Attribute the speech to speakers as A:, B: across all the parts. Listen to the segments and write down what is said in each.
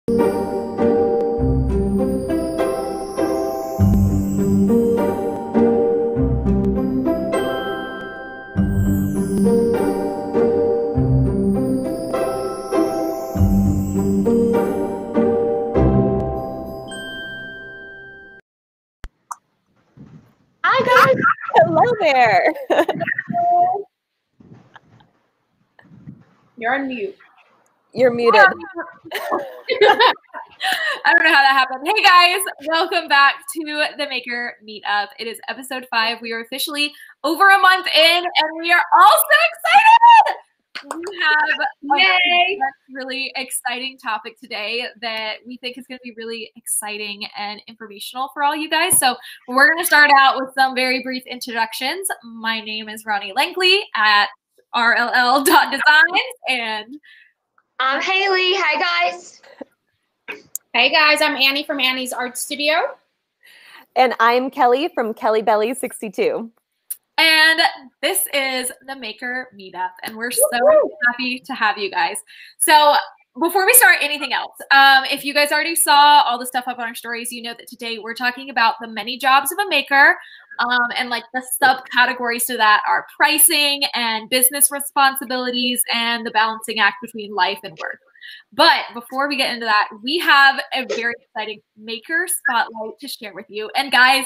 A: Hi guys.
B: Hello there.
A: You're on mute.
B: You're muted.
A: I don't know how that happened. Hey guys, welcome back to the Maker Meetup. It is episode 5. We are officially over a month in, and we are all so excited. We have a really exciting topic today that we think is going to be really exciting and informational for all you guys. So we're going to start out with some very brief introductions. My name is Ronnie Langley at rll.designs, and
C: I'm Haley. Hi, guys.
D: Hey, guys. I'm Annie from Annie's Art Studio.
B: And I'm Kelly from Kelly Belly 62.
A: And this is the Maker Meetup, and we're so happy to have you guys. So before we start anything else, if you guys already saw all the stuff up on our stories, you know that today we're talking about the many jobs of a maker, and like the subcategories to that are pricing and business responsibilities and the balancing act between life and work. But before we get into that, we have a very exciting maker spotlight to share with you. And guys,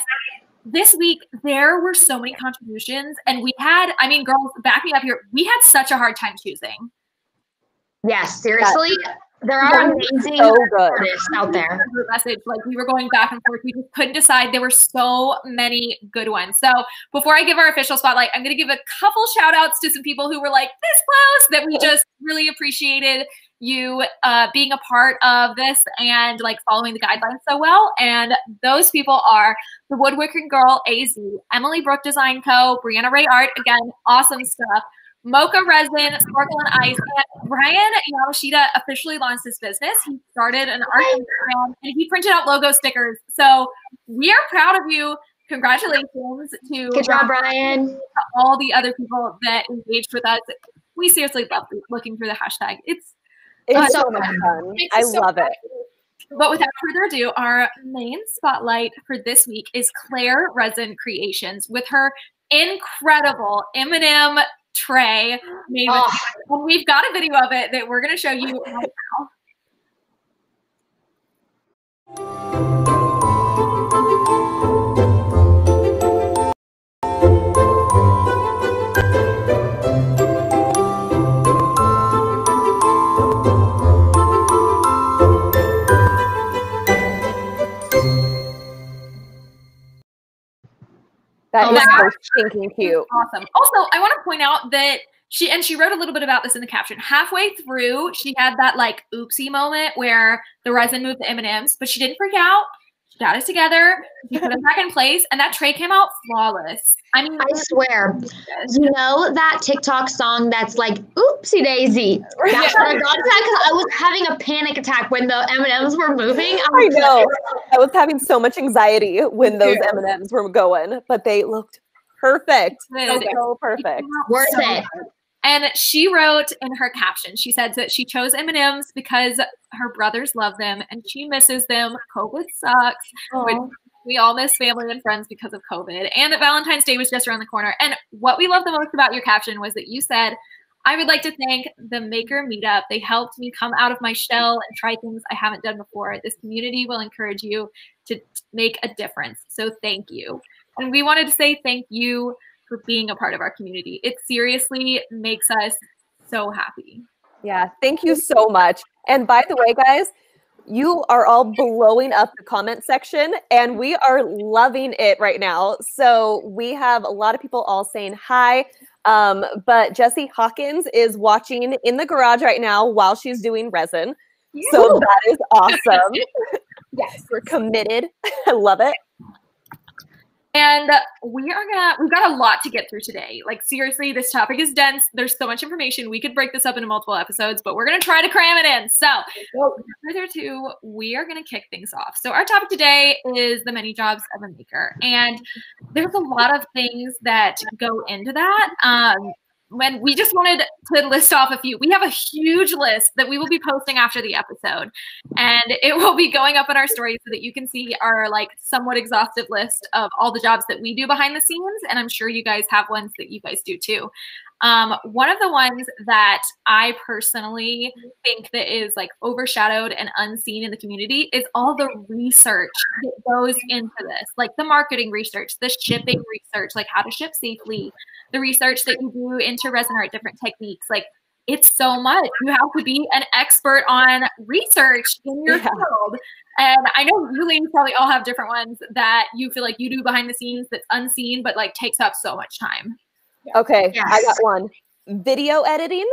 A: this week, there were so many contributions, and we had, I mean, girls, back me up here, we had such a hard time choosing.
C: Yes, seriously, there are amazing artists out there.
A: Message, like we were going back and forth. We just couldn't decide. There were so many good ones. So before I give our official spotlight, I'm going to give a couple shout outs to some people who were like this close that we just really appreciated you being a part of this and like following the guidelines so well. And those people are the Woodworking Girl AZ, Emily Brooke Design Co., Brianna Ray Art, again, awesome stuff. Mocha Resin, Sparkle and Ice, and Brian Yamashita officially launched his business. He started an art brand and he printed out logo stickers. So we are proud of you. Congratulations to
C: good job, Brian.
A: To all the other people that engaged with us. We seriously love looking through the hashtag. It's
B: so much fun. I love it.
A: But without further ado, our main spotlight for this week is Claire Resin Creations with her incredible M&M tray made with, and we've got a video of it that we're going to show you right now.
B: That is so stinking cute.
A: Awesome. Also, I want to point out that she wrote a little bit about this in the caption. Halfway through, she had that like oopsie moment where the resin moved the M&Ms, but she didn't freak out. She got it together. She put it back in place, and that tray came out flawless. I mean,
C: I swear, you know that TikTok song that's like "Oopsie Daisy"? That's what I got to because I was having a panic attack when the M&Ms were moving.
B: I know. I was having so much anxiety when those M&Ms were going, but they looked perfect. So perfect.
C: Worth it.
A: And she wrote in her caption, she said that she chose M&Ms because her brothers love them and she misses them. COVID sucks. We all miss family and friends because of COVID. And that Valentine's Day was just around the corner. And what we love the most about your caption was that you said, I would like to thank the Maker Meetup. They helped me come out of my shell and try things I haven't done before. This community will encourage you to make a difference. So thank you. And we wanted to say thank you for being a part of our community. It seriously makes us so happy.
B: Yeah, thank you so much. And by the way, guys, you are all blowing up the comment section and we are loving it right now. So we have a lot of people all saying hi. But Jessie Hawkins is watching in the garage right now while she's doing resin. So that is awesome. Yes, we're committed. I love it.
A: And we've got a lot to get through today. Like seriously, this topic is dense. There's so much information. We could break this up into multiple episodes, but we're going to try to cram it in. So without further ado, we are going to kick things off. So our topic today is the many jobs of a maker. And there's a lot of things that go into that. when we just wanted to list off a few. We have a huge list that we will be posting after the episode, and it will be going up in our stories so that you can see our like somewhat exhaustive list of all the jobs that we do behind the scenes. And I'm sure you guys have ones that you guys do too. One of the ones that I personally think that is like overshadowed and unseen in the community is all the research that goes into this, like the marketing research, the shipping research, like how to ship safely, the research that you do into resin art, different techniques. Like it's so much. You have to be an expert on research in your field. And I know you ladies probably all have different ones that you feel like you do behind the scenes that's unseen, but like takes up so much time.
B: Okay,
C: Yes.
B: I got one. Video editing.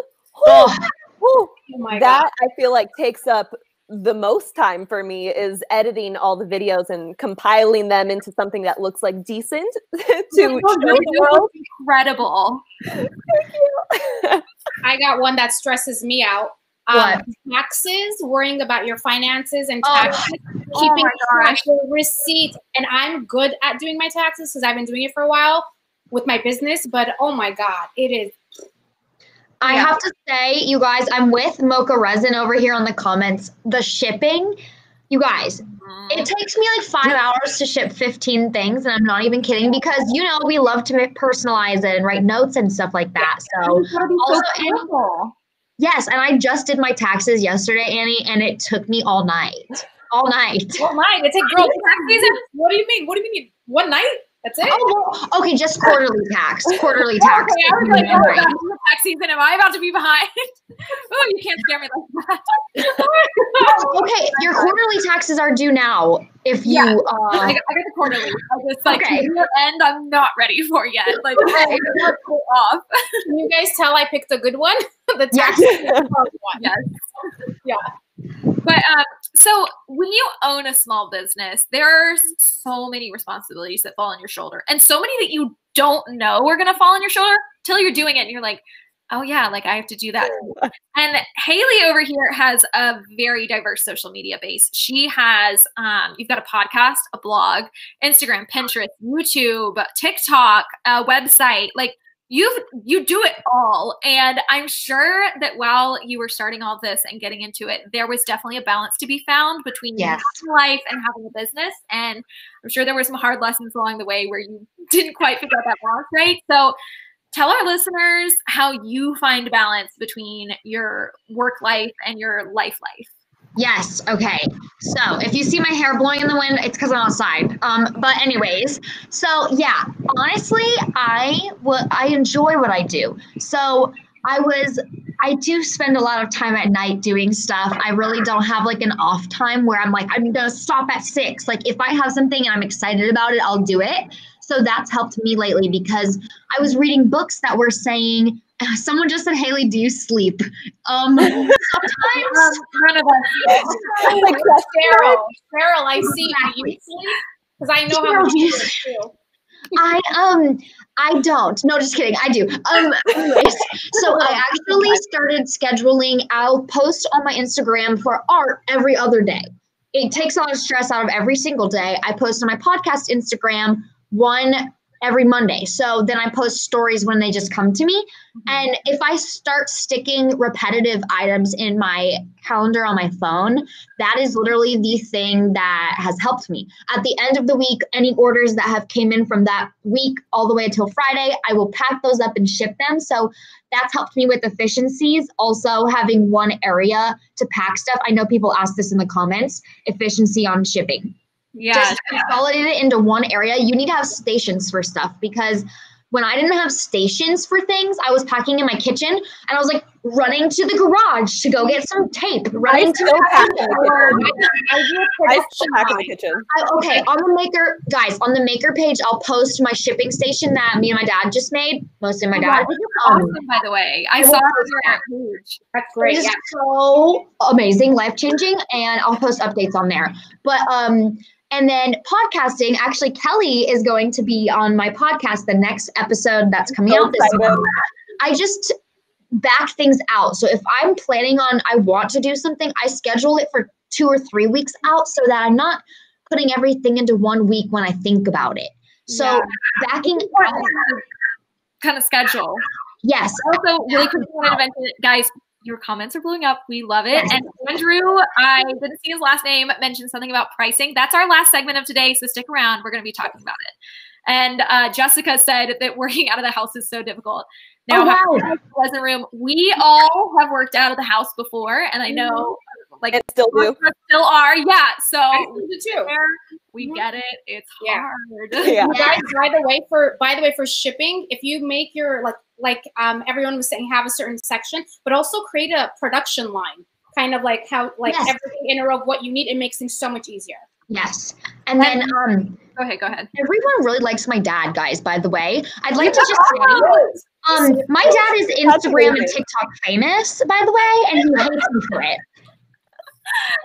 C: Oh.
B: Whew.
D: Oh my
B: That
D: God.
B: I feel like takes up the most time for me is editing all the videos and compiling them into something that looks like decent to show the world.
A: Incredible.
D: I got one that stresses me out.
C: What?
D: Taxes, worrying about your finances and
C: Oh.
D: taxes, keeping track of receipts. And I'm good at doing my taxes because I've been doing it for a while with my business, but oh my God, it is.
C: I have to say, you guys, I'm with Mocha Resin over here on the comments. The shipping, you guys, it takes me like 5 hours to ship 15 things, and I'm not even kidding because, you know, we love to personalize it and write notes and stuff like that. So, also, yes, and I just did my taxes yesterday, Annie, and it took me all night. All night.
D: All night. It's a girl tax season. What do you mean? What do you mean? One night? That's it?
C: Oh, well, okay, just quarterly tax. Quarterly tax.
A: Okay, I was like, oh, God, tax season. Am I about to be behind? Oh, you can't scare me like that.
C: Okay, your quarterly taxes are due now. If you,
A: I got the quarterly. I just like year end. I'm not ready for yet. Like, I'm go off.
D: Can you guys tell I picked a good one? The tax one.
A: Yes. Yeah. But so when you own a small business, there's so many responsibilities that fall on your shoulder, and so many that you don't know are going to fall on your shoulder till you're doing it, and you're like, oh yeah, like I have to do that. And Haley over here has a very diverse social media base. She has, you've got a podcast, a blog, Instagram, Pinterest, YouTube, TikTok, a website, like you do it all. And I'm sure that while you were starting all this and getting into it, there was definitely a balance to be found between having life and having a business. And I'm sure there were some hard lessons along the way where you didn't quite figure out that balance, right? So tell our listeners how you find balance between your work life and your life.
C: Yes. Okay. So if you see my hair blowing in the wind, it's because I'm outside. But anyways, so yeah, honestly, I enjoy what I do. So I do spend a lot of time at night doing stuff. I really don't have like an off time where I'm like, I'm going to stop at 6. Like if I have something and I'm excited about it, I'll do it. So that's helped me lately because I was reading books that were saying, someone just said, Haley, do you sleep? Sometimes.
A: None of us.
D: Cheryl, I see you sleep because I know how much you do.
C: I don't. No, just kidding. I do. Anyways, so I actually started scheduling. I'll post on my Instagram for art every other day. It takes a lot of stress out of every single day. I post on my podcast Instagram one every Monday. So then I post stories when they just come to me. And if I start sticking repetitive items in my calendar on my phone, that is literally the thing that has helped me. At the end of the week, any orders that have came in from that week all the way until Friday, I will pack those up and ship them. So that's helped me with efficiencies. Also having one area to pack stuff. I know people ask this in the comments, efficiency on shipping.
A: Yeah.
C: Just consolidate it into one area. You need to have stations for stuff because when I didn't have stations for things, I was packing in my kitchen and I was like running to the garage to go get some tape. Running to the
B: pack in the kitchen.
C: Okay, on the Maker, guys, on the Maker page, I'll post my shipping station that me and my dad just made. Mostly my dad.
A: Awesome, by the way. I saw that page.
D: That's great.
C: It's so amazing, life-changing, and I'll post updates on there. But and then podcasting, actually, Kelly is going to be on my podcast, the next episode that's coming out this month. I just back things out. So if I'm planning on, I want to do something, I schedule it for 2 or 3 weeks out so that I'm not putting everything into 1 week when I think about it. So backing out.
A: Kind of schedule.
C: Yes.
A: Also, really quick, wanted to mention, guys, your comments are blowing up. We love it. And Andrew, I didn't see his last name, mentioned something about pricing. That's our last segment of today, so stick around. We're going to be talking about it. And Jessica said that working out of the house is so difficult. Now, Pleasant Room, we all have worked out of the house before, and I know, like,
B: and still do.
A: Still are, yeah. So
D: I still do too.
A: We get it. It's hard.
B: Yeah.
D: Guys, by the way, for shipping, if you make your everyone was saying, have a certain section, but also create a production line, kind of like how everything in a row of what you need. It makes things so much easier.
C: Yes. And then
A: go ahead.
C: Everyone really likes my dad, guys, by the way. I'd like to just say my dad is Instagram and TikTok famous, by the way, and he hates me for it.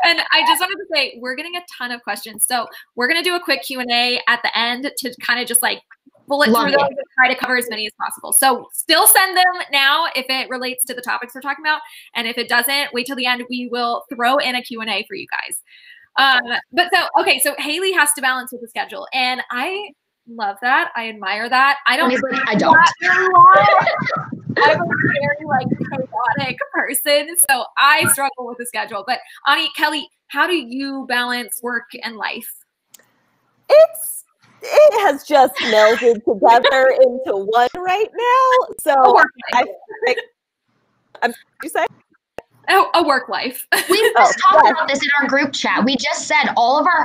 A: And I just wanted to say, we're getting a ton of questions. So we're going to do a quick Q&A at the end to kind of just like bullet through those and try to cover as many as possible. So still send them now if it relates to the topics we're talking about. And if it doesn't, wait till the end. We will throw in a Q&A for you guys. So Haley has to balance with the schedule. And I love that. I admire that. I don't. I'm a very chaotic person, so I struggle with the schedule. But Ani, Kelly, how do you balance work and life?
B: It has just melded together into one right now. So you say?
A: A work life.
C: We just talked about this in our group chat. We just said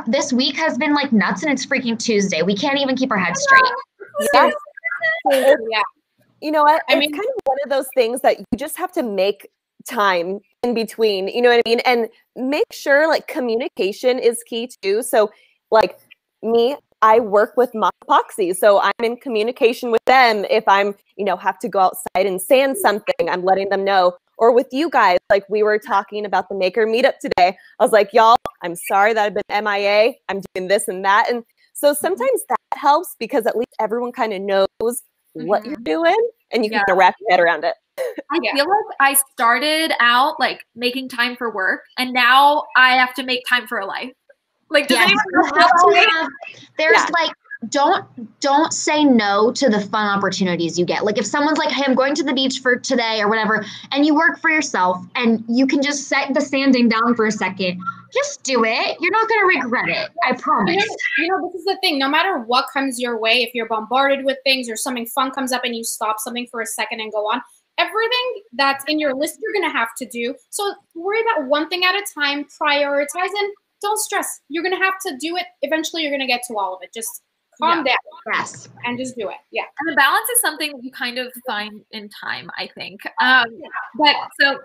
C: this week has been like nuts, and it's freaking Tuesday. We can't even keep our heads straight.
B: Yeah. You know what? It's kind of one of those things that you just have to make time in between, you know what I mean? And make sure communication is key too. So me, I work with Mop Epoxy, so I'm in communication with them. If I'm, have to go outside and sand something, I'm letting them know. Or with you guys, we were talking about the Maker Meetup today. I was like, y'all, I'm sorry that I've been MIA. I'm doing this and that. And so sometimes that helps because at least everyone kind of knows what you're doing and you can kind of wrap your head around it.
A: I feel like I started out making time for work, and now I have to make time for a life. Does anyone
C: don't say no to the fun opportunities you get. If someone's like, hey, I'm going to the beach for today or whatever, and you work for yourself and you can just set the sanding down for a second, just do it. You're not going to regret it. I promise.
D: This is the thing. No matter what comes your way, if you're bombarded with things or something fun comes up and you stop something for a second and go on, everything that's in your list, you're going to have to do. So worry about one thing at a time, prioritize, and don't stress. You're going to have to do it. Eventually, you're going to get to all of it. Just calm down.
C: Yes.
D: And just do it. Yeah.
A: And the balance is something that you kind of find in time, I think. But so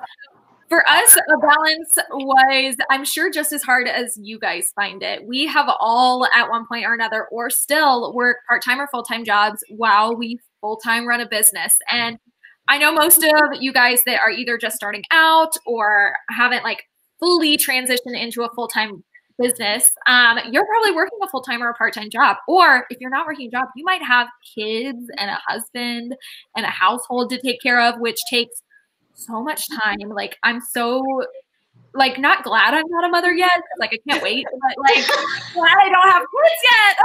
A: for us, a balance was, I'm sure, just as hard as you guys find it. We have all at one point or another, or still work part-time or full-time jobs while we full-time run a business. And I know most of you guys that are either just starting out or haven't fully transitioned into a full-time business, you're probably working a full-time or a part-time job. Or if you're not working a job, you might have kids and a husband and a household to take care of, which takes so much time. I'm so not glad I'm not a mother yet. I can't wait, but glad I don't have kids yet.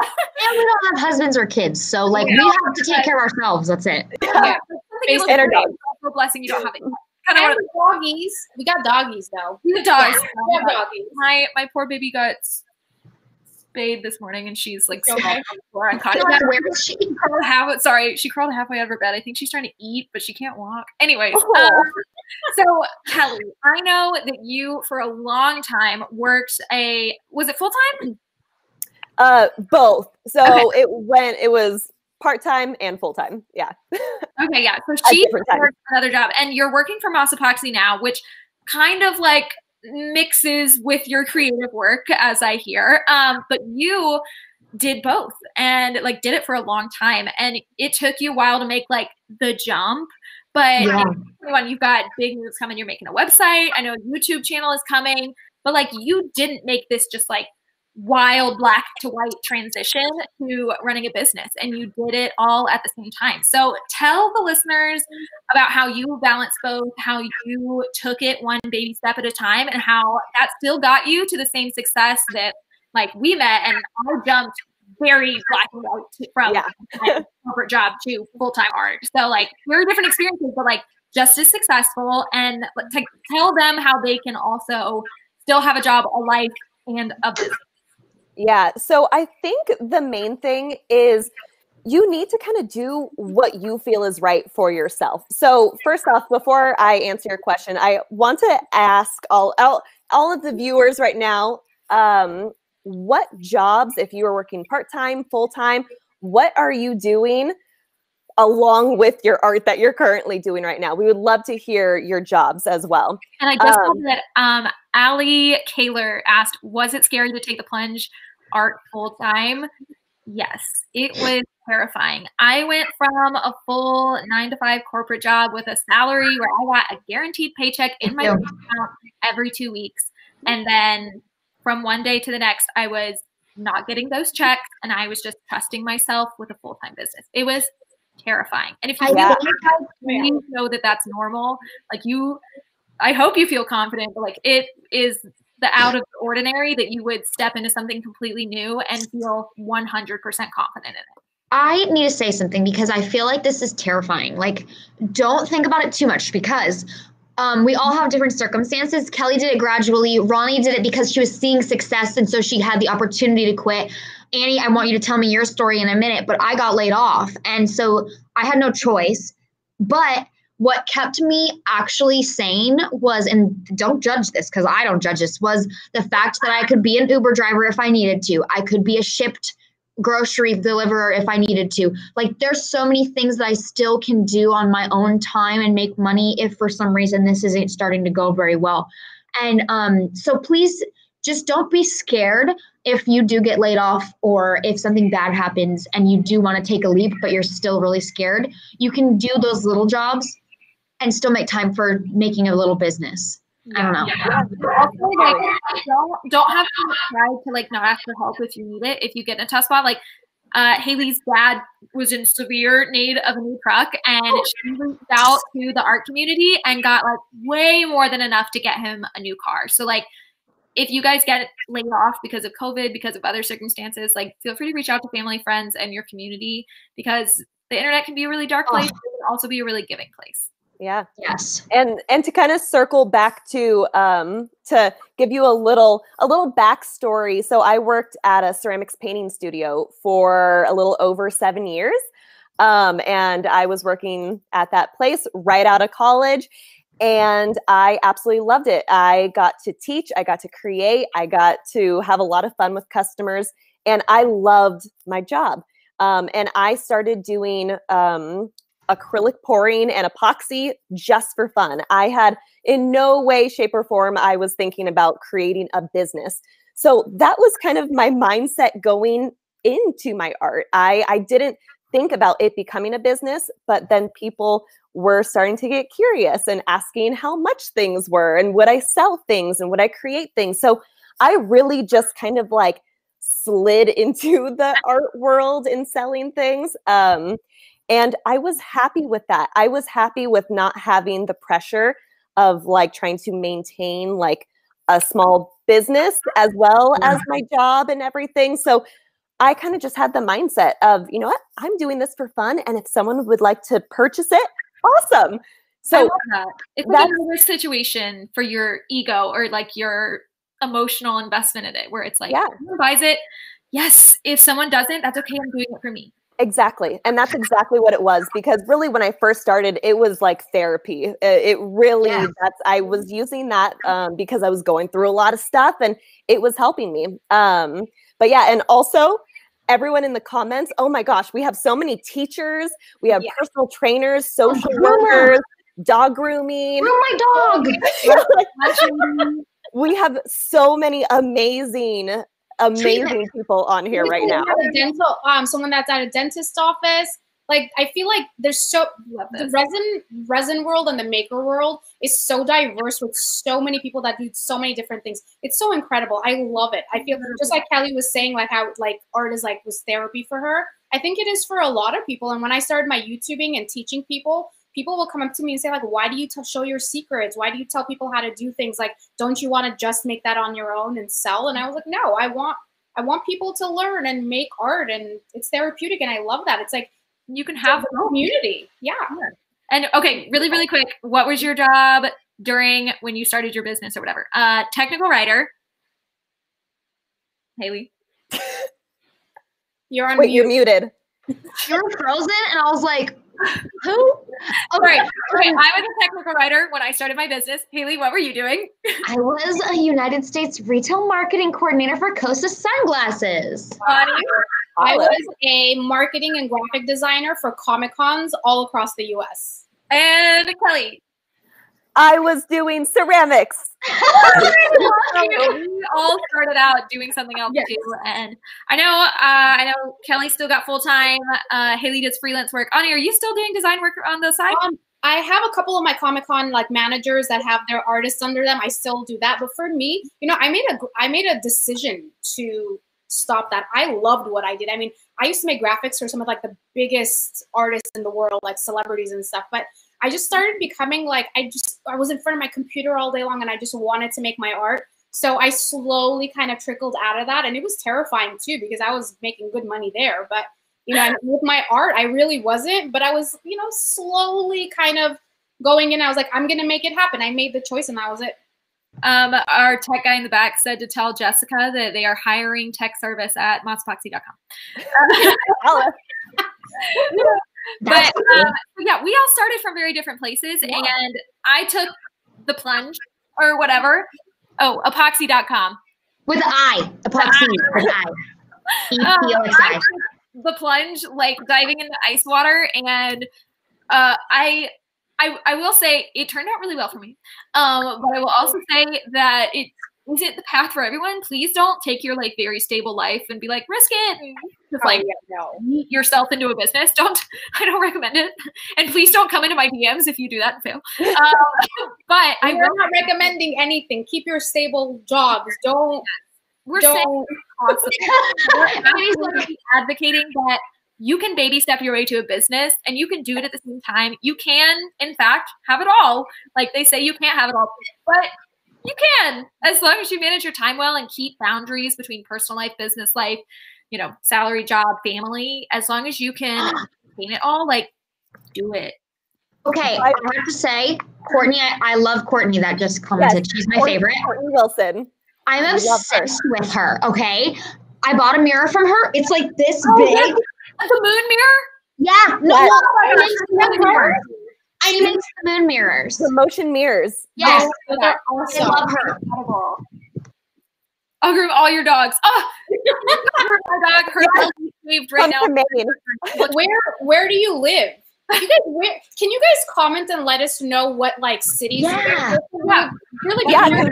C: And we don't have husbands or kids. So we have to take care of ourselves. That's it.
A: Yeah. It's a blessing you don't have it yet.
D: And doggies. We got doggies though.
A: We have dogs.
D: Yeah, we have doggies.
A: My poor baby got spayed this morning, and she's
D: okay.
C: Where is she?
A: She crawled halfway out of her bed. I think she's trying to eat, but she can't walk. Anyways, so Kelly, I know that you for a long time worked was it full time?
B: Both. So it was part-time and full-time. Yeah.
A: Okay. Yeah. So she worked another job, and you're working for Moss Epoxy now, which kind of mixes with your creative work, as I hear. But you did both and did it for a long time, and it took you a while to make the jump. But you've got big moves coming. You're making a website. I know a YouTube channel is coming, but you didn't make this just wild black to white transition to running a business, and you did it all at the same time. So tell the listeners about how you balance both, how you took it one baby step at a time, and how that still got you to the same success that we met, and I jumped very black and white from corporate job to full-time art. So like very different experiences, but like just as successful, and to tell them how they can also still have a job, a life, and a business.
B: Yeah. So I think the main thing is you need to kind of do what you feel is right for yourself. So first off, before I answer your question, I want to ask all of the viewers right now, what jobs, if you are working part-time, full-time, what are you doing along with your art that you're currently doing right now? We would love to hear your jobs as well.
A: And I just saw that Allie Kaler asked, was it scary to take the plunge art full-time? Yes, it was terrifying. I went from a full 9-to-5 corporate job with a salary where I got a guaranteed paycheck in my bank account every 2 weeks. And then from one day to the next, I was not getting those checks, and I was just trusting myself with a full-time business. It was terrifying. And if you please know that that's normal. Like I hope you feel confident, but like it is the out of the ordinary that you would step into something completely new and feel 100% confident in it.
C: I need to say something because I feel like this is terrifying. Like, don't think about it too much because we all have different circumstances. Kelly did it gradually. Ronnie did it because she was seeing success, and so she had the opportunity to quit. Annie, I want you to tell me your story in a minute, but I got laid off, and so I had no choice. But what kept me actually sane was, and don't judge this because I don't judge this, was the fact that I could be an Uber driver if I needed to. I could be a shipped grocery deliverer if I needed to. Like, there's so many things that I still can do on my own time and make money if for some reason this isn't starting to go very well. And so please just don't be scared if you do get laid off or if something bad happens and you do want to take a leap, but you're still really scared. You can do those little jobs and still make time for making a little business. I don't know.
A: Yeah. Also, like, don't have to try to like not ask for help if you need it. If you get in a tough spot, like Haley's dad was in severe need of a new truck, and she reached out to the art community and got like way more than enough to get him a new car. So like, if you guys get laid off because of COVID, because of other circumstances, like feel free to reach out to family, friends, and your community, because the internet can be a really dark place, but it can also be a really giving place.
B: Yeah.
C: Yes.
B: And to kind of circle back to give you a little backstory. So I worked at a ceramics painting studio for a little over 7 years. And I was working at that place right out of college. And I absolutely loved it. I got to teach, I got to create, I got to have a lot of fun with customers, and I loved my job. And I started doing acrylic pouring and epoxy just for fun. I had in no way, shape, or form I was thinking about creating a business. So that was kind of my mindset going into my art. I didn't think about it becoming a business, but then people were starting to get curious and asking how much things were and would I sell things and would I create things. So I really just kind of like slid into the art world and selling things. And I was happy with that. I was happy with not having the pressure of like trying to maintain like a small business as well as my job and everything. So I kind of just had the mindset of, you know what, I'm doing this for fun. And if someone would like to purchase it, awesome. So
A: I love that. It's like another situation for your ego or like your emotional investment in it, where it's like, if someone buys it, yes. If someone doesn't, that's okay. I'm doing it for me.
B: Exactly. And that's exactly what it was, because really when I first started, it was like therapy. It really, I was using that because I was going through a lot of stuff and it was helping me. But yeah, and also everyone in the comments, oh my gosh, we have so many teachers, we have personal trainers, social workers, dog grooming.
C: Oh my dog.
B: We have so many amazing people on here right now.
D: Someone that's at a dentist's office. Like, I feel like there's the resin world and the maker world is so diverse with so many people that do so many different things. It's so incredible. I love it. I feel just like Kelly was saying, like how like art is like was therapy for her. I think it is for a lot of people. And when I started my YouTubing and teaching people, people will come up to me and say, like, why do you show your secrets? Why do you tell people how to do things? Like, don't you want to just make that on your own and sell? And I was like, no, I want I want people to learn and make art, and it's therapeutic, and I love that. It's like
A: you can have
D: a community. Yeah.
A: And okay, really, really quick, what was your job during when you started your business or whatever? Technical writer. Haley.
D: You're on
B: Wait,
D: mute.
B: you're muted.
C: You were frozen, and I was like, who?
A: Okay, I was a technical writer when I started my business. Haley, what were you doing?
C: I was a United States retail marketing coordinator for Costa Sunglasses.
D: I was a marketing and graphic designer for Comic-Cons all across the US.
A: And Kelly.
B: I was doing ceramics.
A: We all started out doing something else too, and I know Kelly still got full time. Haley does freelance work. Ani, are you still doing design work on the side?
D: I have a couple of my Comic-Con like managers that have their artists under them. I still do that, but for me, you know, I made a decision to stop that. I loved what I did. I mean, I used to make graphics for some of like the biggest artists in the world, like celebrities and stuff, but I just started becoming like, I was in front of my computer all day long and I just wanted to make my art. So I slowly kind of trickled out of that, and it was terrifying too because I was making good money there. But, you know, with my art, I really wasn't, but I was, you know, slowly kind of going in. I was like, I'm going to make it happen. I made the choice and that was it.
A: Our tech guy in the back said to tell Jessica that they are hiring tech service at mosspoxy.com. But yeah, we all started from very different places, and I took the plunge or whatever. Oh, epoxy.com.
C: With an I. Epoxy. With an I.
A: I took the plunge, like diving into ice water, and I will say it turned out really well for me. But I will also say that it isn't the path for everyone. Please don't take your like very stable life and be like, risk it and just meet yourself into a business. I don't recommend it. And please don't come into my DMs if you do that and fail. But
D: I'm not recommending anything. Keep your stable jobs.
A: We're advocating that you can baby step your way to a business and you can do it at the same time. You can, in fact, have it all. Like they say you can't have it all, but you can, as long as you manage your time well and keep boundaries between personal life, business life, you know, salary, job, family. As long as you can maintain it all, like, do it.
C: Okay, I have to say, Courtney, I love Courtney that just commented. Yes, she's my favorite.
B: Courtney Wilson.
C: I'm obsessed with her, okay? I bought a mirror from her. It's like this big.
A: Yeah. The moon mirror?
C: Yeah. No, she makes the moon mirrors.
B: The motion mirrors.
C: Yes.
D: They're awesome.
C: I love her.
A: I'll groom all your dogs. Oh, my dog, her saved right now.
D: Where do you live? Can you guys comment and let us know what like cities?
C: Yeah.
D: Really.
B: Yeah.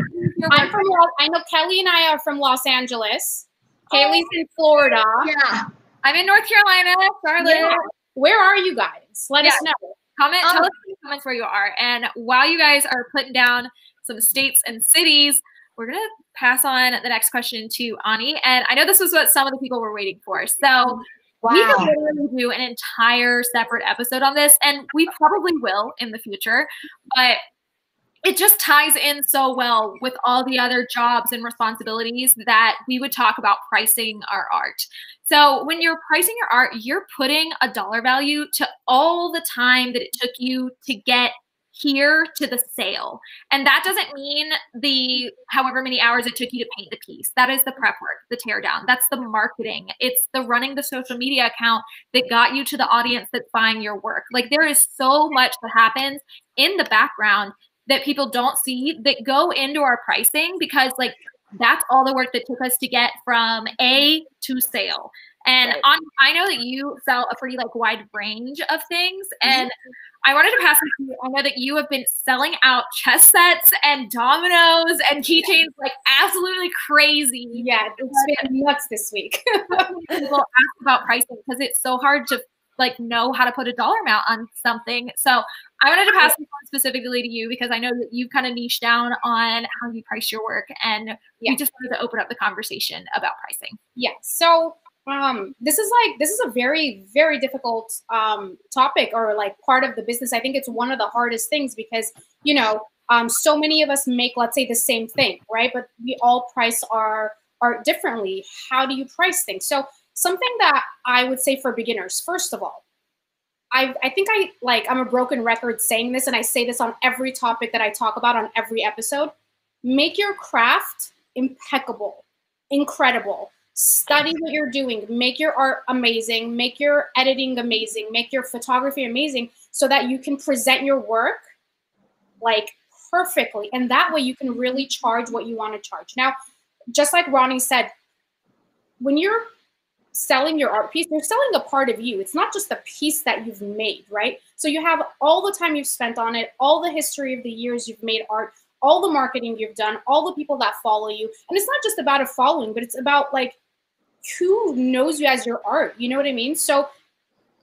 D: I'm from. I know Kelly and I are from Los Angeles. Haley's in Florida.
C: Yeah.
A: I'm in North Carolina, Charlotte.
D: Yeah. Where are you guys? Let us know.
A: Tell us in the comments where you are. And while you guys are putting down some states and cities, we're going to pass on the next question to Ani. And I know this was what some of the people were waiting for. So we could literally do an entire separate episode on this, and we probably will in the future. But it just ties in so well with all the other jobs and responsibilities that we would talk about pricing our art. So when you're pricing your art, you're putting a dollar value to all the time that it took you to get here to the sale. And that doesn't mean the however many hours it took you to paint the piece. That is the prep work, the tear down. That's the marketing. It's the running the social media account that got you to the audience that's buying your work. Like there is so much that happens in the background that people don't see that go into our pricing, because like that's all the work that took us to get from A to sale. And I know that you sell a pretty like wide range of things, and I wanted to pass it to you. I know that you have been selling out chess sets and dominoes and keychains like absolutely crazy.
D: Yeah, it's been nuts this week.
A: People ask about pricing because it's so hard to like know how to put a dollar amount on something. So I wanted to pass this on specifically to you because I know that you've kind of niched down on how you price your work, and we just wanted to open up the conversation about pricing.
D: Yeah. So this is a very, very difficult topic, or like part of the business. I think it's one of the hardest things because, you know, so many of us make, let's say, the same thing, right? But we all price our art differently. How do you price things? So something that I would say for beginners, first of all, I think I'm a broken record saying this, and I say this on every topic that I talk about on every episode. Make your craft impeccable, incredible. Study what you're doing. Make your art amazing. Make your editing amazing. Make your photography amazing so that you can present your work like perfectly. And that way you can really charge what you want to charge. Now, just like Ronnie said, when you're selling your art piece, you're selling a part of you. It's not just the piece that you've made, right? So you have all the time you've spent on it, all the history of the years you've made art, all the marketing you've done, all the people that follow you. And it's not just about a following, but it's about like who knows you as your art. You know what I mean? So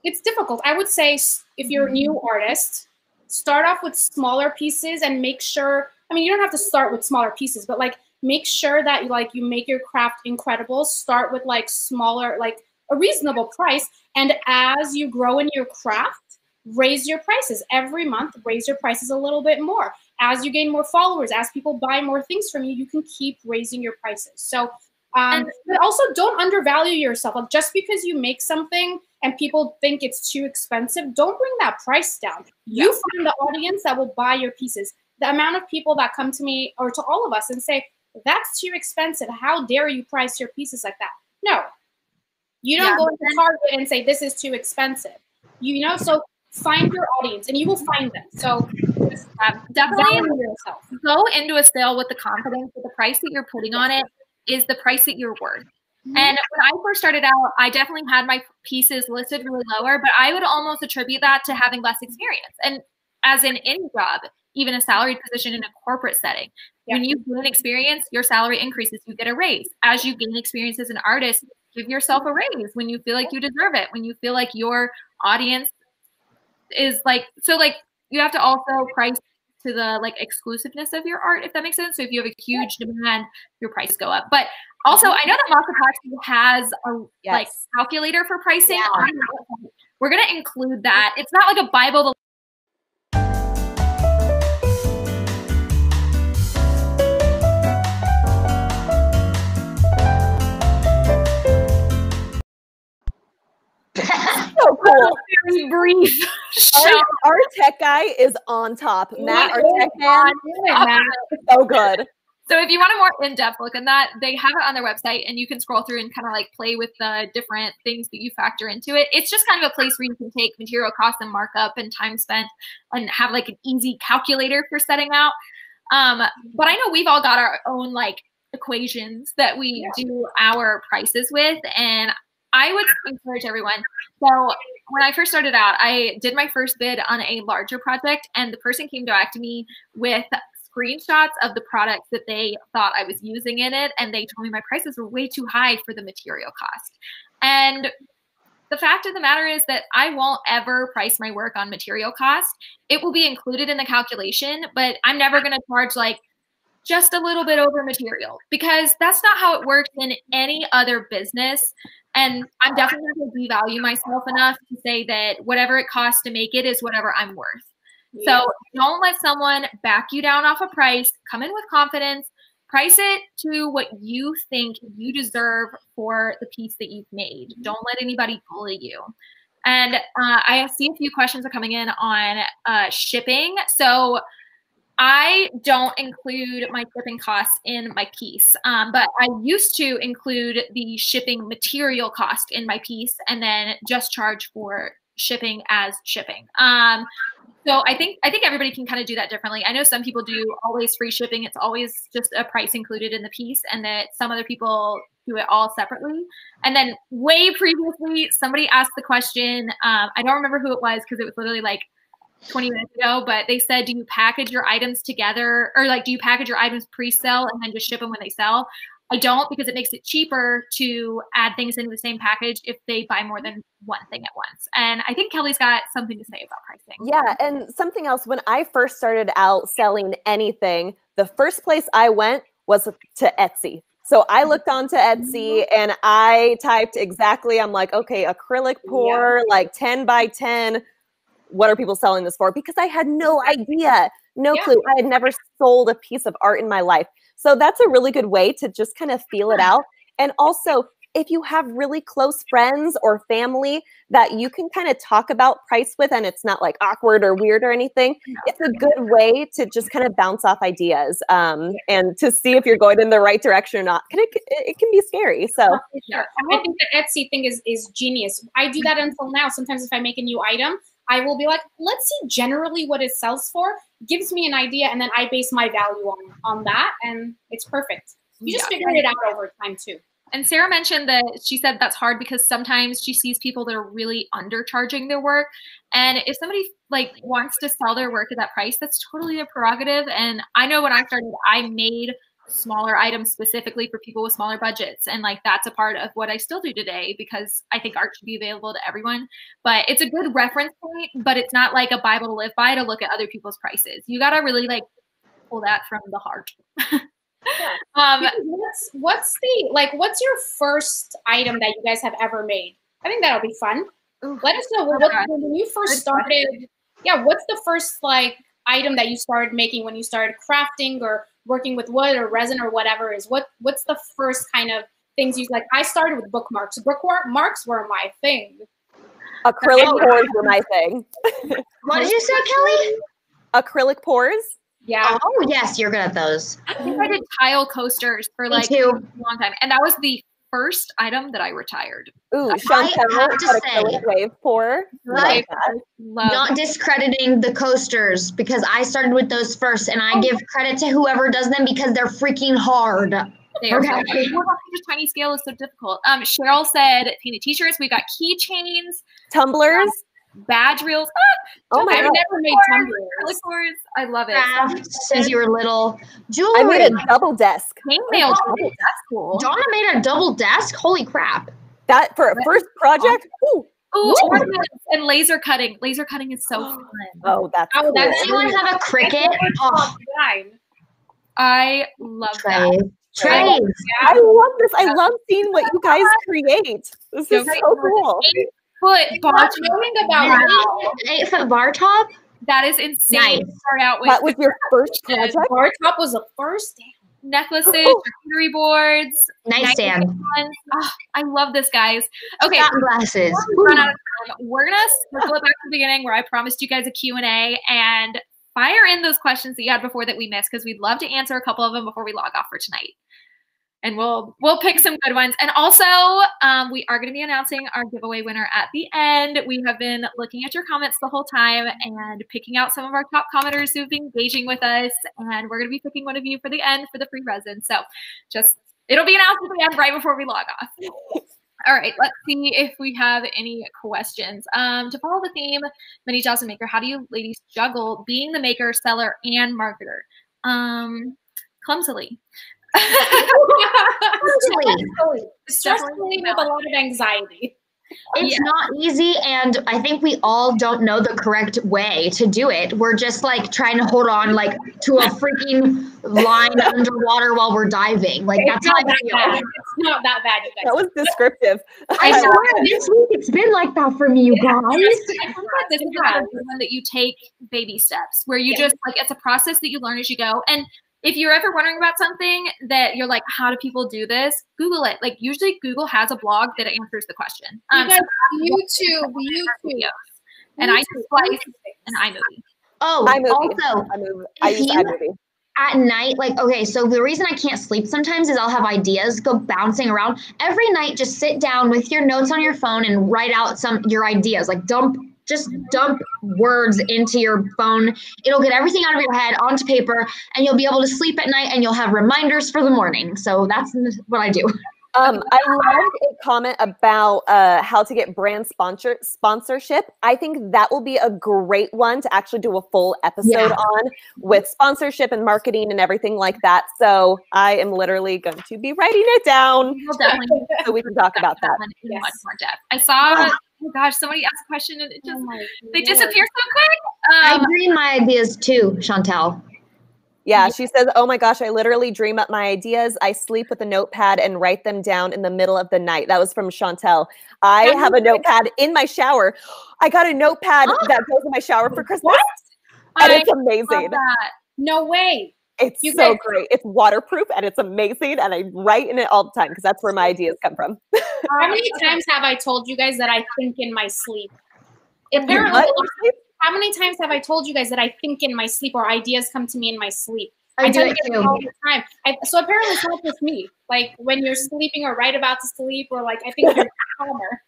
D: it's difficult. I would say if you're a new artist, start off with smaller pieces and make sure, I mean, you don't have to start with smaller pieces, but like make sure that you make your craft incredible. Start with like smaller, like a reasonable price. And as you grow in your craft, raise your prices every month, raise your prices a little bit more. As you gain more followers, as people buy more things from you, you can keep raising your prices. So, but also don't undervalue yourself. Like just because you make something and people think it's too expensive, don't bring that price down. You find the audience that will buy your pieces. The amount of people that come to me or to all of us and say, that's too expensive. How dare you price your pieces like that? No, you don't go into Target and say, this is too expensive. You know, so find your audience and you will find them. So
A: definitely go into a sale with the confidence that the price that you're putting on it is the price that you're worth. And when I first started out, I definitely had my pieces listed really lower, but I would almost attribute that to having less experience. And as in any job, even a salaried position in a corporate setting, when you gain experience, your salary increases, you get a raise. As you gain experience as an artist, give yourself a raise when you feel like you deserve it, when you feel like your audience is like, so like you have to also price to the like exclusiveness of your art, if that makes sense. So if you have a huge demand, your prices go up. But also, I know that Macapaxi has a like calculator for pricing. We're gonna include that. It's not like a Bible.
B: So cool.
A: Very brief.
B: Our tech guy is on top. Matt, our tech man, so good.
A: So if you want a more in-depth look at that, they have it on their website, and you can scroll through and kind of like play with the different things that you factor into it. It's just kind of a place where you can take material costs and markup and time spent and have like an easy calculator for setting out. But I know we've all got our own like equations that we do our prices with, and I would encourage everyone. So when I first started out, I did my first bid on a larger project, and the person came back to me with screenshots of the products that they thought I was using in it, and they told me my prices were way too high for the material cost. And the fact of the matter is that I won't ever price my work on material cost. It will be included in the calculation, but I'm never going to charge like just a little bit over material, because that's not how it works in any other business. And I'm definitely not going to devalue myself enough to say that whatever it costs to make it is whatever I'm worth. So don't let someone back you down off a price. Come in with confidence. Price it to what you think you deserve for the piece that you've made. Don't let anybody bully you. And I see a few questions are coming in on shipping. So I don't include my shipping costs in my piece, but I used to include the shipping material cost in my piece and then just charge for shipping as shipping. So I think everybody can kind of do that differently. I know some people do always free shipping. It's always just a price included in the piece, and that some other people do it all separately. And then way previously, somebody asked the question, I don't remember who it was because it was literally like 20 minutes ago, but they said, do you package your items together, or like, do you package your items pre-sale and then just ship them when they sell? I don't, because it makes it cheaper to add things into the same package if they buy more than one thing at once. And I think Kelly's got something to say about pricing.
B: Yeah, and something else, when I first started out selling anything, the first place I went was to Etsy. So I looked onto Etsy and I typed exactly, I'm like, okay, acrylic pour, like 10 by 10. What are people selling this for? Because I had no idea, no clue. I had never sold a piece of art in my life. So that's a really good way to just kind of feel it out. And also, if you have really close friends or family that you can kind of talk about price with, and it's not like awkward or weird or anything, it's a good way to just kind of bounce off ideas and to see if you're going in the right direction or not. It can be scary. So
D: yeah. I think the Etsy thing is genius. I do that until now. Sometimes if I make a new item, I will be like, let's see generally what it sells for. Gives me an idea, and then I base my value on that, and it's perfect. You just figure it out over time too.
A: And Sarah mentioned that she said that's hard because sometimes she sees people that are really undercharging their work. And if somebody like wants to sell their work at that price, that's totally their prerogative. And I know when I started, I made smaller items specifically for people with smaller budgets. And like, that's a part of what I still do today because I think art should be available to everyone. But it's a good reference point, but it's not like a Bible to live by to look at other people's prices. You got to really like pull that from the heart.
D: What's your first item that you guys have ever made? I think that'll be fun. Let us know when you first started. Yeah, what's the first like item that you started making when you started crafting or working with wood or resin or whatever is? What's the first kind of things you like? I started with bookmarks. Bookmarks were my thing.
B: Acrylic pours were my thing.
C: What did you say, Kelly?
B: Acrylic pours.
D: Yeah.
C: Oh, yes, you're good at those.
A: I think I did tile coasters for like a long time. And that was the first item that I retired.
B: Ooh, Chantel got acrylic wave pour.
C: Like, not discrediting the coasters because I started with those first, and I give credit to whoever does them because they're freaking hard.
A: They are just tiny scale is so difficult. Cheryl said painted t-shirts. We got keychains,
B: tumblers.
A: Badge reels.
B: Oh my God.
D: I've never made tumblers.
A: I love it.
C: Since you were little. Jewelry.
B: I made a double desk.
A: That's cool.
C: Donna made a double desk? Holy crap.
B: That for a first project?
A: Ooh, and laser cutting. Laser cutting is so fun.
B: Oh, that's cool.
C: Does anyone have a Cricut? Oh,
A: I love that.
C: Trays.
B: I love this. I love seeing what you guys create. This is so cool.
A: 8-foot bar top.
C: 8-foot bar top?
A: That is insane.
C: Nice.
A: To start out with.
B: That was your first project?
D: Bar top was the first.
A: Necklaces, charcuterie boards,
C: nightstand.
A: Oh, I love this, guys. Okay,
C: glasses.
A: Run out of time. We're gonna circle it back to the beginning where I promised you guys a Q&A and fire in those questions that you had before that we missed because we'd love to answer a couple of them before we log off for tonight. And we'll pick some good ones. And also, we are going to be announcing our giveaway winner at the end. We have been looking at your comments the whole time and picking out some of our top commenters who've been engaging with us. And we're going to be picking one of you for the end for the free resin. So it'll be announced at the end right before we log off. All right, let's see if we have any questions. To follow the theme, Mini Jocelyn Maker, how do you ladies juggle being the maker, seller, and marketer? Clumsily.
D: Especially with a lot of anxiety.
C: It's not easy, and I think we all don't know the correct way to do it. We're just like trying to hold on like to a freaking line underwater while we're diving. Like that's how I feel.
D: It's not that bad, you guys.
B: That was descriptive.
C: I swear this week it's been like that for me, you guys.
A: I think that this is a good one that you take baby steps where you just like it's a process that you learn as you go. And if you're ever wondering about something that you're like, how do people do this? Google it. Like usually Google has a blog that answers the question.
D: You guys, YouTube.
A: And I use Splice and iMovie.
C: Oh, also,
B: I use iMovie.
C: At night, like, okay, so the reason I can't sleep sometimes is I'll have ideas go bouncing around. Every night, just sit down with your notes on your phone and write out your ideas. Like just dump words into your phone. It'll get everything out of your head onto paper, and you'll be able to sleep at night, and you'll have reminders for the morning. So that's what I do.
B: I love a comment about how to get brand sponsorship. I think that will be a great one to actually do a full episode on with sponsorship and marketing and everything like that. So I am literally going to be writing it down so we can talk about that.
A: In much more depth. I saw, oh gosh, somebody asked a question and it just, they disappear so quick.
C: I dream my ideas too, Chantel.
B: Yeah, she says, oh my gosh, I literally dream up my ideas. I sleep with a notepad and write them down in the middle of the night. That was from Chantel. I have a notepad in my shower. I got a notepad that goes in my shower for Christmas. And it's amazing.
D: No way.
B: It's so great. It's waterproof and it's amazing. And I write in it all the time because that's where my ideas come from.
D: How many times have I told you guys that I think in my sleep?
B: Apparently,
D: how many times have I told you guys that I think in my sleep or ideas come to me in my sleep?
C: I do it too.
D: All the time. So apparently it's not just me. Like when you're sleeping or right about to sleep, or like I think you're calmer.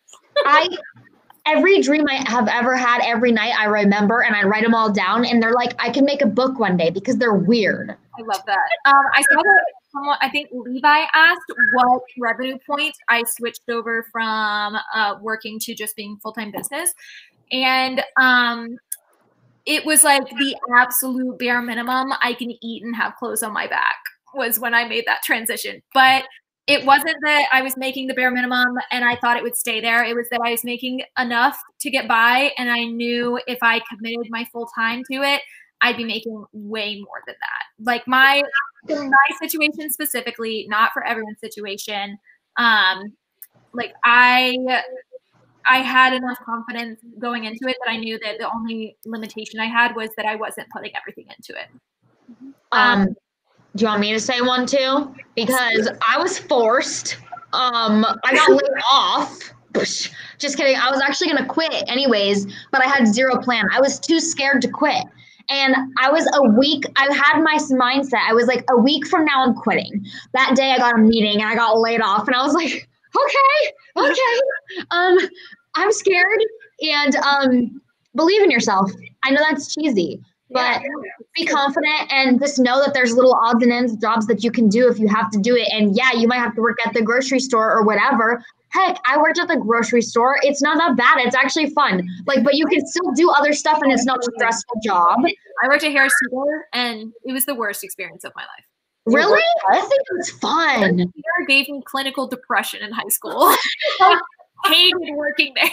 C: Every dream I have ever had, every night I remember and I write them all down, and they're like, I can make a book one day because they're weird.
A: I love that. I saw that someone, I think Levi asked what revenue point I switched over from working to just being full-time business. And it was like the absolute bare minimum I can eat and have clothes on my back was when I made that transition. But it wasn't that I was making the bare minimum and I thought it would stay there. It was that I was making enough to get by, and I knew if I committed my full time to it, I'd be making way more than that. Like my situation specifically, not for everyone's situation. Like I had enough confidence going into it that I knew that the only limitation I had was that I wasn't putting everything into it.
C: Do you want me to say one too? Because I was forced. I got laid off. Just kidding. I was actually going to quit anyways, but I had zero plan. I was too scared to quit. And I had my mindset. I was like, a week from now, I'm quitting. That day I got a meeting and I got laid off, and I was like, okay. I'm scared, and believe in yourself. I know that's cheesy, but be confident and just know that there's little odds and ends jobs that you can do if you have to do it. And yeah, you might have to work at the grocery store or whatever. Heck, I worked at the grocery store. It's not that bad. It's actually fun. But you can still do other stuff, and it's not a stressful job.
A: I worked at Harris Teeter, and it was the worst experience of my life.
C: Really? I think it was fun.
A: Teeter gave me clinical depression in high school. I hated working there.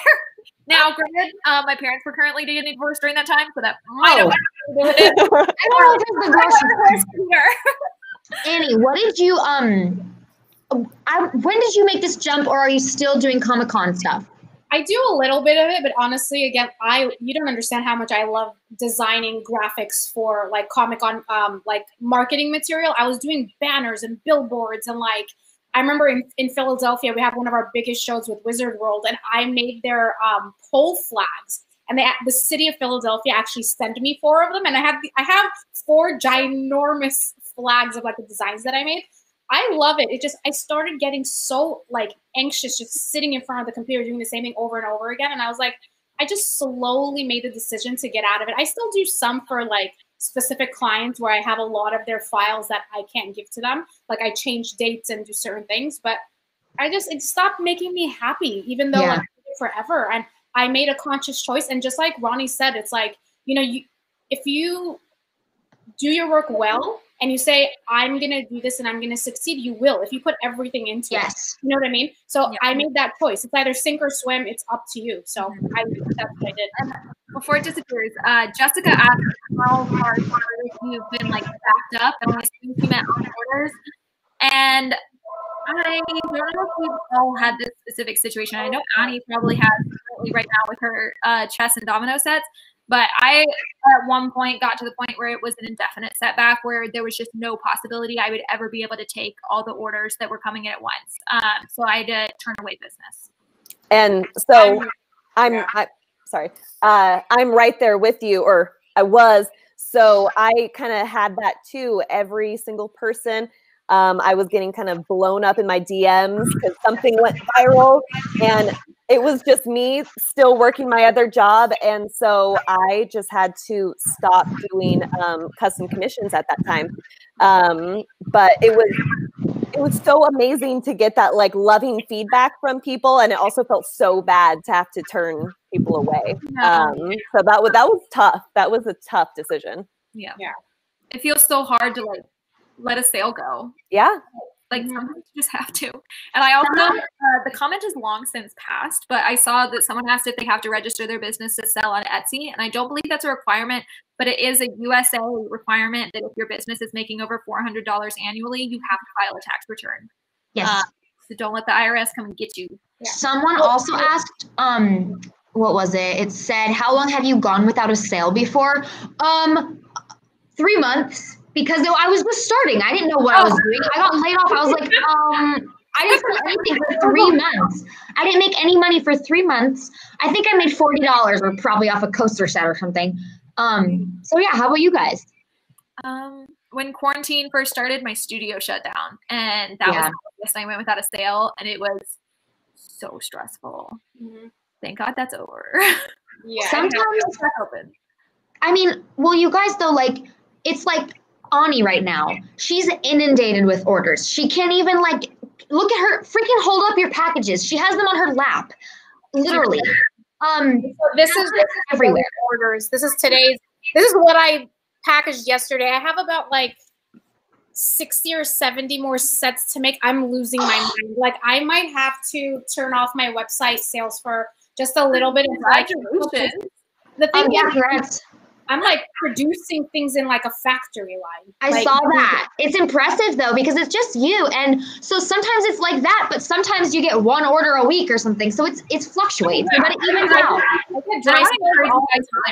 A: Now, granted, my parents were currently getting divorced during that time, so that might have to do with it.
C: I don't know if it's the grocery. Annie, what did you when did you make this jump, or are you still doing Comic-Con stuff?
D: I do a little bit of it, but honestly, again, you don't understand how much I love designing graphics for like Comic-Con, like marketing material. I was doing banners and billboards, and like I remember in Philadelphia, we have one of our biggest shows with Wizard World, and I made their pole flags. And the city of Philadelphia actually sent me 4 of them, and I have 4 ginormous flags of like the designs that I made. I love it. I started getting so like anxious just sitting in front of the computer doing the same thing over and over again. And I was like, I just slowly made the decision to get out of it. I still do some for like specific clients where I have a lot of their files that I can't give to them. Like I change dates and do certain things, but it stopped making me happy, even though like, I did it forever. And I made a conscious choice. And just like Ronnie said, it's like, if you do your work well, and you say, I'm going to do this and I'm going to succeed, you will. If you put everything into it. You know what I mean? So I made that choice. It's either sink or swim. It's up to you. So that's what I did.
A: And before it disappears, Jessica asked how hard you've been like backed up. And I assume she meant on orders. And I don't know if we've all had this specific situation. I know Annie probably has currently right now with her chess and domino sets. But I, at one point, got to the point where it was an indefinite setback where there was just no possibility I would ever be able to take all the orders that were coming in at once. So I had to turn away business.
B: And so I'm right there with you, or I was. So I kind of had that too. Every single person, I was getting kind of blown up in my DMs because something went viral, and it was just me still working my other job. And so I just had to stop doing custom commissions at that time. But it was so amazing to get that like loving feedback from people. And it also felt so bad to have to turn people away. So that was tough. That was a tough decision.
A: Yeah. It feels so hard to like let a sale go.
B: Yeah.
A: Like sometimes you just have to. And I also, the comment is long since passed, but I saw that someone asked if they have to register their business to sell on Etsy. And I don't believe that's a requirement, but it is a USA requirement that if your business is making over $400 annually, you have to file a tax return.
C: Yes.
A: So don't let the IRS come and get you.
C: Someone also asked, what was it? It said, how long have you gone without a sale before? 3 months. because I was just starting. I didn't know what I was doing. I got laid off. I was like, I didn't sell anything for 3 months. I didn't make any money for 3 months. I think I made $40 or probably off a coaster set or something. So yeah, how about you guys?
A: When quarantine first started, my studio shut down, and that was the longest I went without a sale, and it was so stressful. Thank God that's over.
D: Yeah.
C: Sometimes, I mean, well, you guys though, like, it's like Ani right now. She's inundated with orders. She can't even like look at her. Freaking hold up your packages. She has them on her lap, literally.
D: So this is
C: everywhere.
D: Orders. This is today's. This is what I packaged yesterday. I have about like 60 or 70 more sets to make. I'm losing my mind. Like I might have to turn off my website sales for just a little bit. The thing is, I'm like producing things in like a factory line.
C: I saw that. It's impressive though, because it's just you. And so sometimes it's like that, but sometimes you get 1 order a week or something. So it's fluctuates, but it evens out.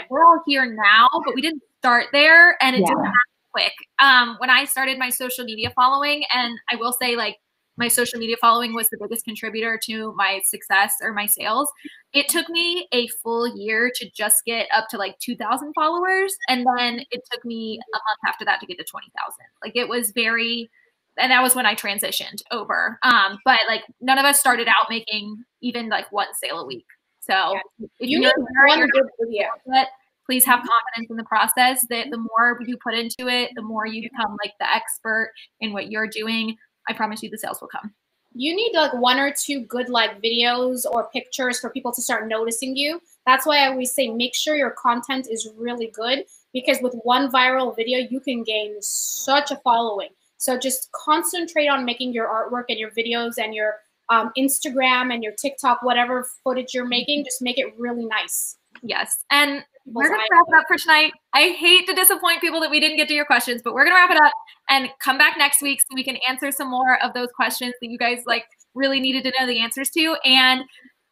A: We're all here now, but we didn't start there, and it didn't happen quick. When I started my social media following, and I will say like my social media following was the biggest contributor to my success or my sales. It took me a full year to just get up to like 2,000 followers. And then it took me a month after that to get to 20,000. Like it was and that was when I transitioned over. But like none of us started out making even like 1 sale a week. So if you need one good video, please have confidence in the process that the more you put into it, the more you become like the expert in what you're doing. I promise you the sales will come.
D: You need like 1 or 2 good like videos or pictures for people to start noticing you. That's why I always say make sure your content is really good, because with 1 viral video, you can gain such a following. So just concentrate on making your artwork and your videos and your Instagram and your TikTok, whatever footage you're making, just make it really nice.
A: Yes. And we're going to wrap it up for tonight. I hate to disappoint people that we didn't get to your questions, but we're going to wrap it up and come back next week so we can answer some more of those questions that you guys like really needed to know the answers to. And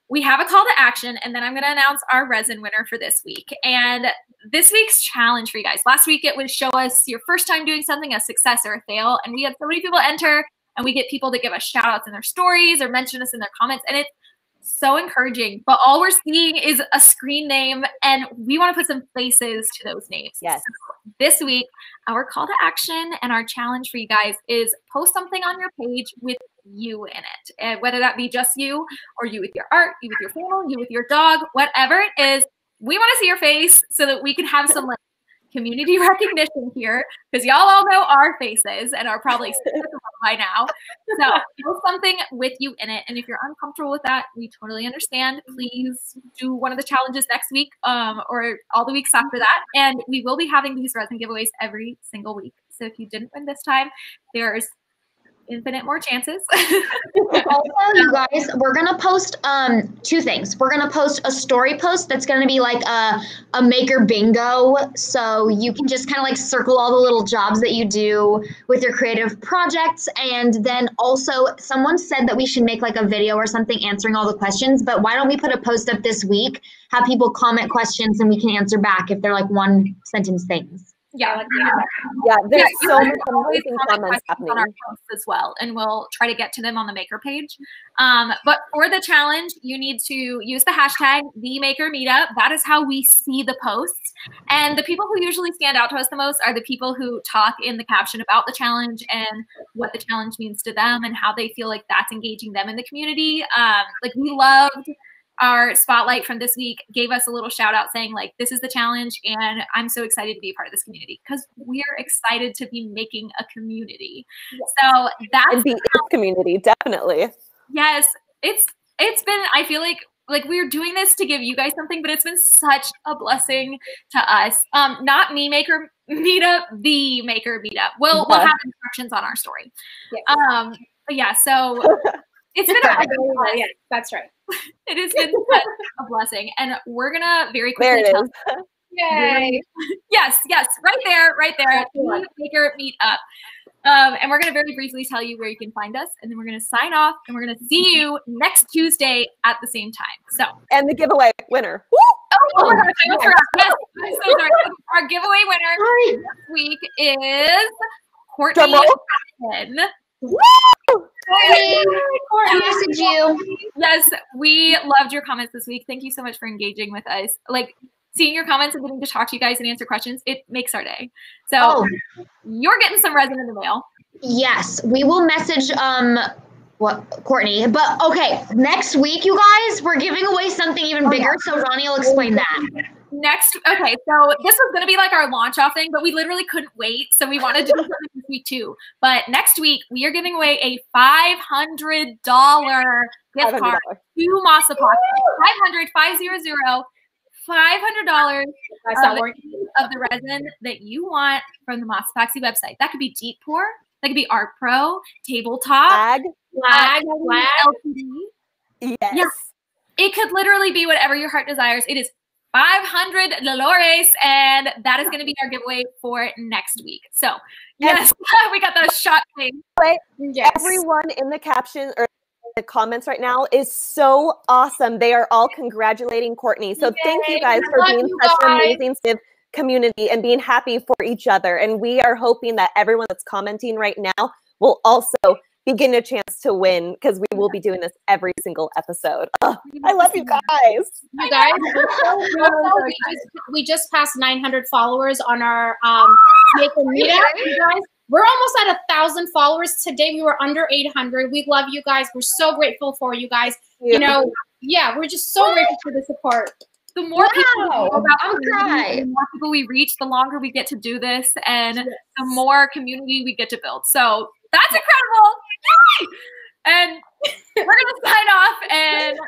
A: we have a call to action, and then I'm going to announce our resin winner for this week. And this week's challenge for you guys. Last week it was show us your first time doing something, a success or a fail. And we had so many people enter, and we get people to give us shout outs in their stories or mention us in their comments. And it's so encouraging, but all we're seeing is a screen name, and we want to put some faces to those names.
B: Yes.
A: So this week, our call to action and our challenge for you guys is post something on your page with you in it. And whether that be just you, or you with your art, you with your family, you with your dog, whatever it is, we want to see your face so that we can have some like community recognition here, because y'all all know our faces and are probably by now. So post something with you in it. And if you're uncomfortable with that, we totally understand. Please do one of the challenges next week or all the weeks after that. And we will be having these resin giveaways every single week. So if you didn't win this time, there's infinite more chances.
C: Also, you guys, we're gonna post 2 things. We're gonna post a story post that's gonna be like a maker bingo, so you can just kind of like circle all the little jobs that you do with your creative projects. And then also someone said that we should make like a video or something answering all the questions, but why don't we put a post up this week, have people comment questions, and we can answer back if they're like 1-sentence things.
A: Yeah,
B: there's so many amazing comments happening
A: on our posts as well, and we'll try to get to them on the maker page. But for the challenge, you need to use the hashtag #TheMakerMeetup. That is how we see the posts. And the people who usually stand out to us the most are the people who talk in the caption about the challenge and what the challenge means to them and how they feel like that's engaging them in the community. Like we loved our spotlight from this week, gave us a little shout out saying like, this is the challenge and I'm so excited to be a part of this community, because we're excited to be making a community. Yes. So that's
B: and be a community, definitely.
A: Yes. It's been, I feel like we're doing this to give you guys something, but it's been such a blessing to us. Not Me Maker Meetup, The Maker Meetup. We'll have instructions on our story. Yes. But yeah, so it's been
D: yeah, that's right.
A: It has been such a blessing. And we're going to very quickly
B: there it is.
D: Yay.
A: Yes, right there. Maker Meetup. And we're going to very briefly tell you where you can find us, and then we're going to sign off, and we're going to see you next Tuesday at the same time. So,
B: and the giveaway winner. Woo!
A: Oh Oh my gosh, I almost forgot. Yes, I'm so sorry. Our giveaway winner this week is Courtney.
C: Woo! Courtney, I message you.
A: Yes, we loved your comments this week. Thank you so much for engaging with us. Like seeing your comments and getting to talk to you guys and answer questions, it makes our day. So you're getting some resin in the mail.
C: Yes, we will message Courtney. But okay, next week, you guys, we're giving away something even bigger. So Ronnie will explain that.
A: Okay, so this was going to be like our launch off thing, but we literally couldn't wait. So we wanted to do something this week too. But next week, we are giving away a $500 gift card to Masapak. $500 of the resin that you want from the Masapaxi website. That could be Deep Pour, that could be Art Pro, Tabletop, Flag, LTD.
B: Yes.
A: It could literally be whatever your heart desires. It is $500, and that is going to be our giveaway for next week. So, yes, we got those shot things.
B: Yes. Everyone in the caption or the comments right now is so awesome. They are all congratulating Courtney. So thank you guys for being such an amazing community and being happy for each other. And we are hoping that everyone that's commenting right now will also begin a chance to win, because we will be doing this every single episode. I love you guys.
D: You guys, we just passed 900 followers on our Meetup. You guys, we're almost at 1,000 followers today. We were under 800. We love you guys. We're so grateful for you guys. You know, we're just so grateful for the support.
A: The more people the more people we reach, the longer we get to do this, and the more community we get to build. So that's incredible. Yay! And we're gonna sign off and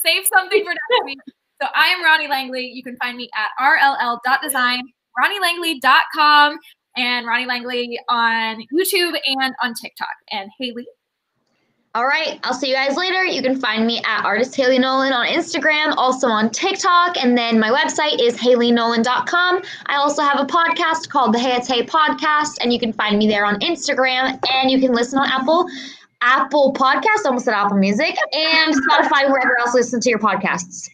A: save something for next week. So I am Ronnie Langley. You can find me at rll.design, ronnielangley.com, and Ronnie Langley on YouTube and on TikTok. And Haley.
C: All right, I'll see you guys later. You can find me at Artist Haley Nolan on Instagram, also on TikTok, and then my website is haleynolan.com. I also have a podcast called the Hey It's Hey Podcast, and you can find me there on Instagram, and you can listen on Apple Podcasts, almost at Apple Music, and Spotify, wherever else listen to your podcasts.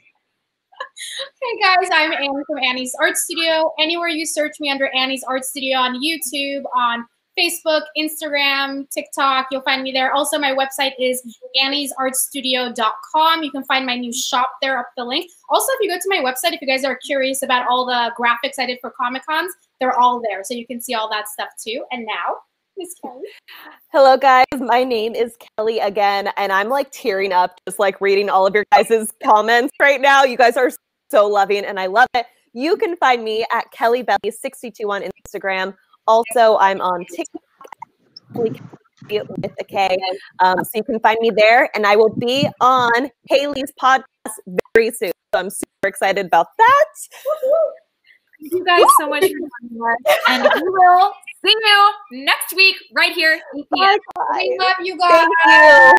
D: Hey guys, I'm Annie from Annie's Art Studio. Anywhere you search me under Annie's Art Studio on YouTube, on Facebook, Instagram, TikTok, you'll find me there. Also, my website is anniesartstudio.com. You can find my new shop there, up the link. Also, if you go to my website, if you guys are curious about all the graphics I did for Comic-Cons, they're all there. So you can see all that stuff too. And now, Miss Kelly.
B: Hello, guys. My name is Kelly again, and I'm like tearing up just like reading all of your guys' comments right now. You guys are so loving, and I love it. You can find me at KellyBelly62 on Instagram. Also, I'm on TikTok with a K. So you can find me there, and I will be on Haley's podcast very soon. So I'm super excited about that.
A: Thank you guys so much for joining us, and we will see you next week right here.
C: We love you guys.
B: Thank you.